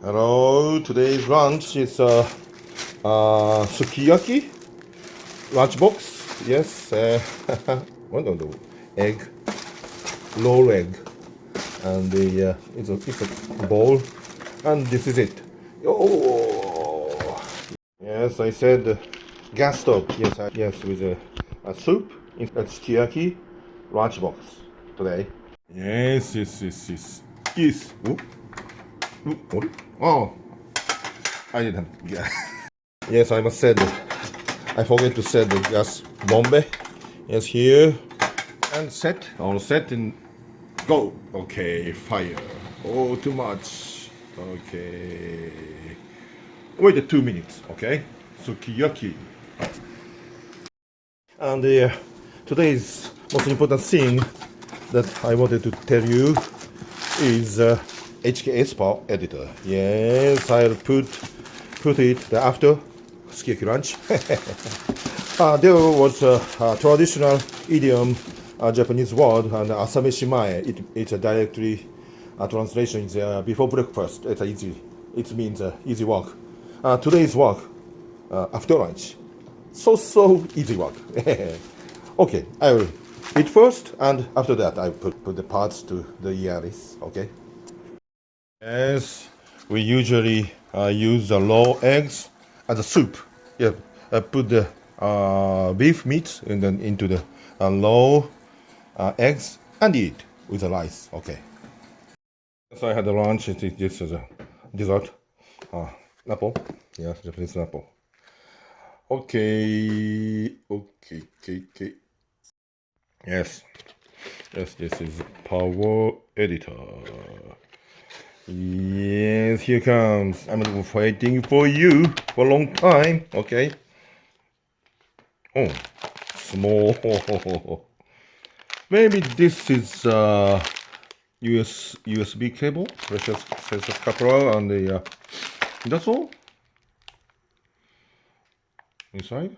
Hello, today's lunch is SUKIYAKI lunch box. Yes, no, egg, roll egg, and it's a bowl, and this is it. Oh, yes, I said gas stove. Yes, with a soup. That's SUKIYAKI lunch box today. Yes. Oh, I didn't. Yeah. Yes, I must say that. I forget to set the gas bombe. Yes, here. And set. All set and go. Okay, fire. Oh, too much. Okay. Wait 2 minutes, okay? Sukiyaki. And today's most important thing that I wanted to tell you is HKS Power Editor. Yes, I'll put it after SUKIYAKI Lunch. There was a traditional idiom, Japanese word, and asameshimae. It's a directly translation is before breakfast. It's easy. It means easy work. Today's work after lunch. So easy work. Okay, I will eat first, and after that I put the parts to the yaris. Okay. Yes, we usually use the raw eggs as a soup. Yeah, put the beef meat into the raw eggs and eat with the rice. Okay. So I had the lunch. This is a dessert. Apple. Yes, Japanese apple. Okay. Yes, this is Power Editor. Yes, here comes. I'm waiting for you for a long time. Okay. Oh, small. Maybe this is USB cable. Precious couple and the. That's all. Inside.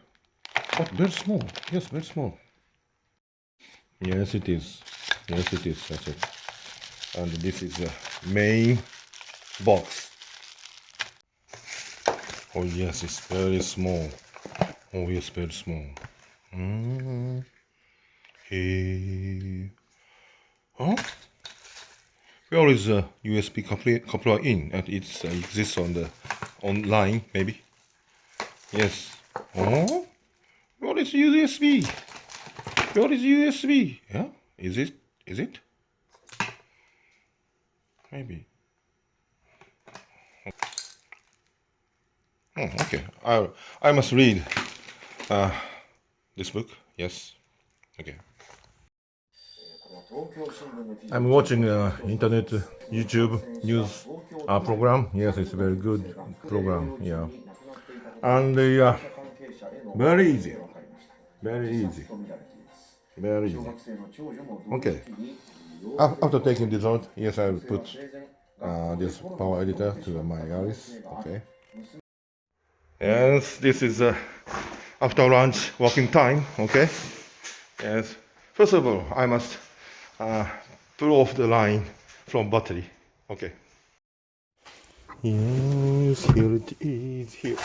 Oh, very small. Yes, very small. Yes, it is. That's it. And this is the main box. Oh yes, it's very small. Oh yes, very small. Here. Huh? Where is the USB coupler in? And it exists on the online, maybe. Yes. Oh, where is USB? Where is USB? Yeah, is it? Maybe. Oh, okay. I must read this book. Yes. Okay. I'm watching internet YouTube news program. Yes, it's a very good program. Yeah, and very easy, very easy, very easy. Okay. After taking this out, yes, I will put this power editor to my yaris. Okay. Yes, this is after lunch working time. Okay. Yes. First of all, I must pull off the line from battery. Okay. Yes, here it is. Here.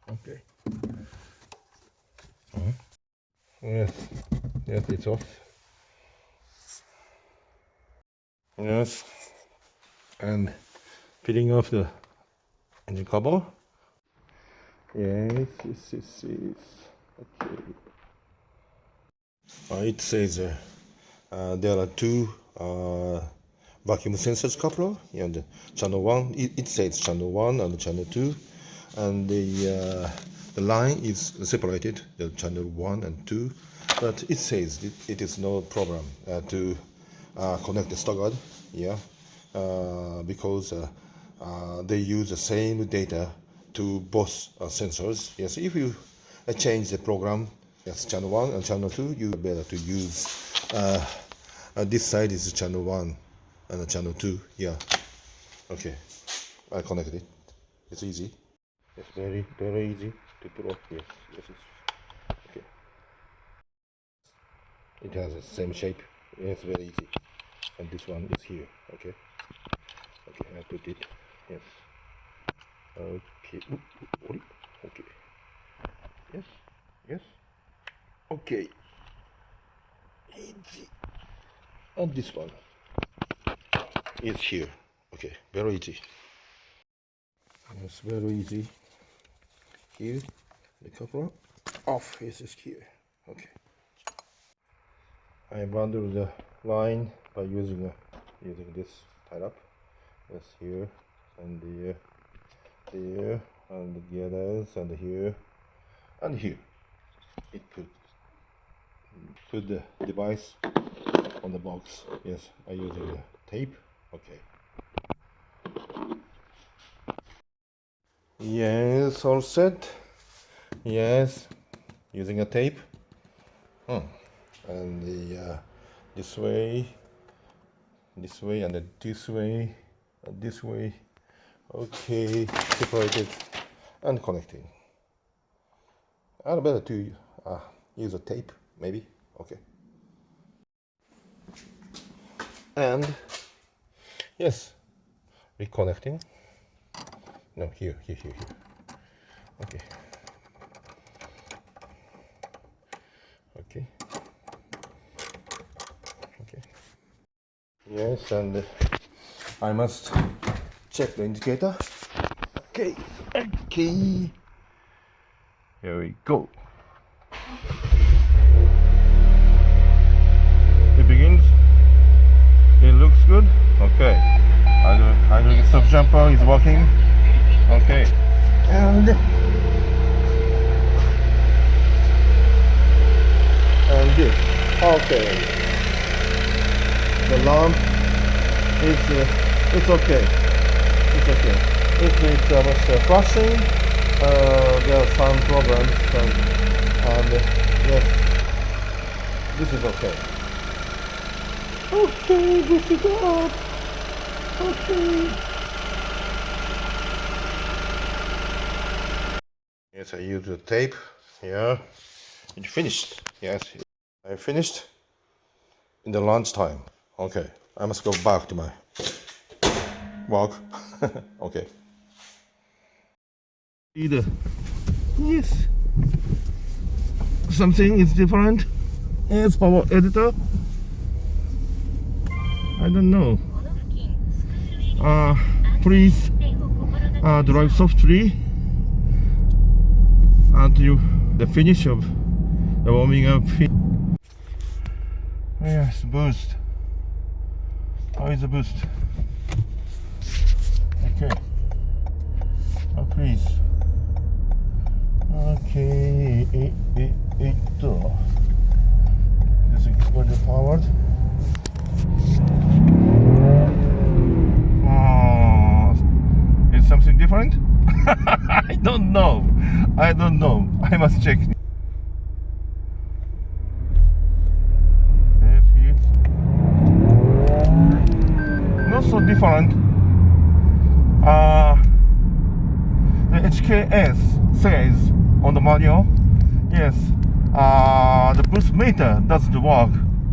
Okay. Yes, it's off. Yes, and peeling off the engine cover. Yes. Okay. It says there are two vacuum sensors coupler. Yeah, the channel 1. It says channel 1 and channel 2, and the line is separated, the channel 1 and 2. But it says it is no problem to connect the staggered. Yeah, because they use the same data to both sensors. Yes, if you change the program, yes, channel 1 and channel 2, you better to use this side is channel 1 and channel 2. Yeah, okay, I connected it. It's easy. It's very easy to put off. Yes. it has the same shape. It's very easy. And this one is here. Okay. Okay, I put it. Yes. Okay. Okay. Yes. Yes. Okay. Easy. And this one is here. Okay, very easy. It's very easy. Here, the cover off is here. Okay. I bundle the line by using this tie up. Yes, here and there and the others and here and here. It put the device on the box. Yes, I using the tape. Okay. Yes, all set. Yes, using a tape. And the this way, and then this way, and this way. Okay, separated and connecting. I better to use a tape, maybe. Okay. And yes, reconnecting. No, here. Okay. Okay. Okay. Yes, and I must check the indicator. Okay. Okay. Here we go. It begins. It looks good. Okay. Hydraulic stop jumper is working. Okay. And this. Okay. The lamp is it's okay. It's okay. If it's flashing, there are some problems, and yes, this is okay. Okay, this is up. Okay. Yes, I use the tape. Yeah, it finished. Yes, I finished in the lunchtime. Okay, I must go back to my work. Okay. Either yes, something is different. Yes, Power Editor. I don't know. Please drive softly until the finish of the warming up. Yes, boost. How is the boost? Okay. Oh, please. Okay. This is body powered. Is something different? I don't know. I must check. Not so different. The HKS says on the manual, yes, the boost meter doesn't work,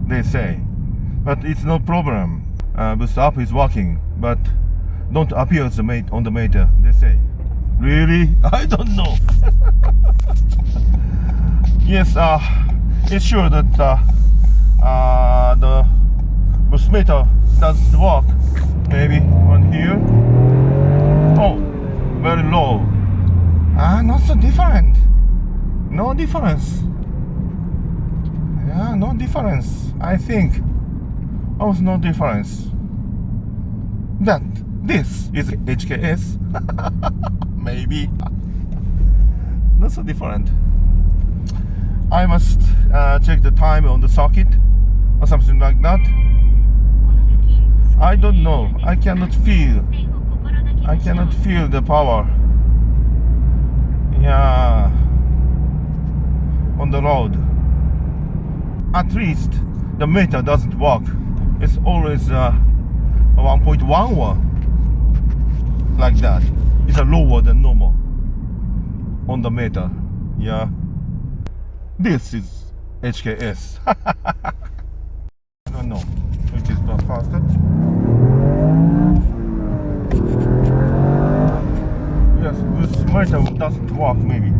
they say, but it's no problem. Boost up is working, but don't appear on the meter, they say. Really? I don't know. Yes, it's sure that the boost meter doesn't work. Maybe on here. Oh, very low. Not so different. No difference. Yeah, no difference. I think. Oh, no difference. That this is HKS. Maybe. Not so different. I must check the time on the circuit or something like that. I don't know. I cannot feel the power. Yeah, on the road. At least the meter doesn't work. It's always 1.1 like that. It's lower than normal on the meter. Yeah, this is HKS. No, which is not faster. Yes, this meter doesn't work. Maybe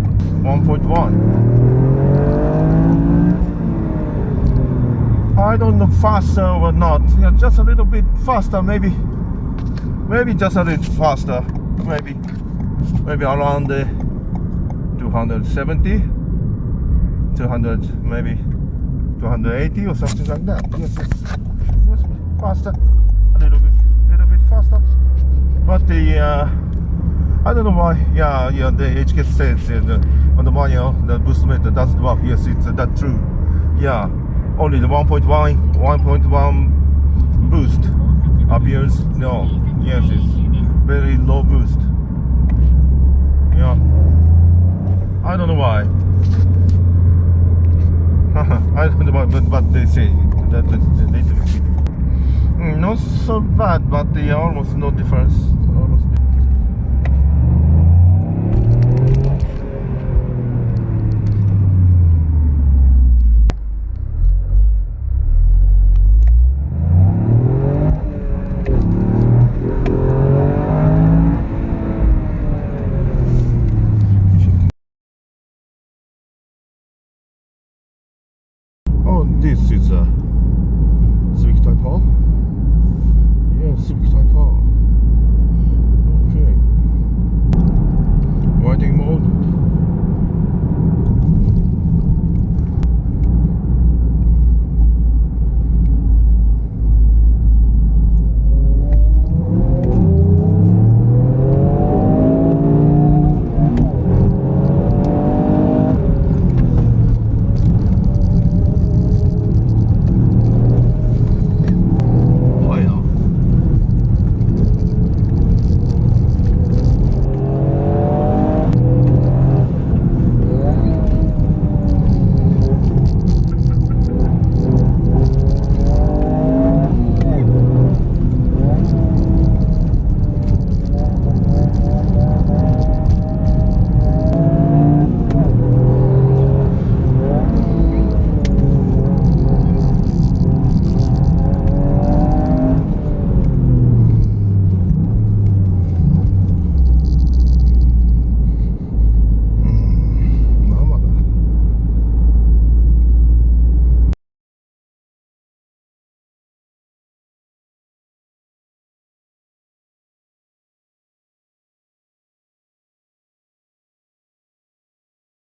1.1. I don't know faster or not. Yeah, just a little bit faster, maybe just a little faster, maybe around 270, 200, maybe 280 or something like that. Yes, faster, a little bit faster. But the I don't know why. Yeah, the HKS says on the manual the boost meter doesn't work. Yes, it's that true. Yeah, only the 1.1 boost appears. No, yes, it's very low boost. Yeah, I don't know why. I don't know why, but they say that the little bit. Not so bad, but almost no difference. Almost. Oh, this is a SUKIYAKI Power. Yeah, SUKIYAKI Power. Okay. Writing mode.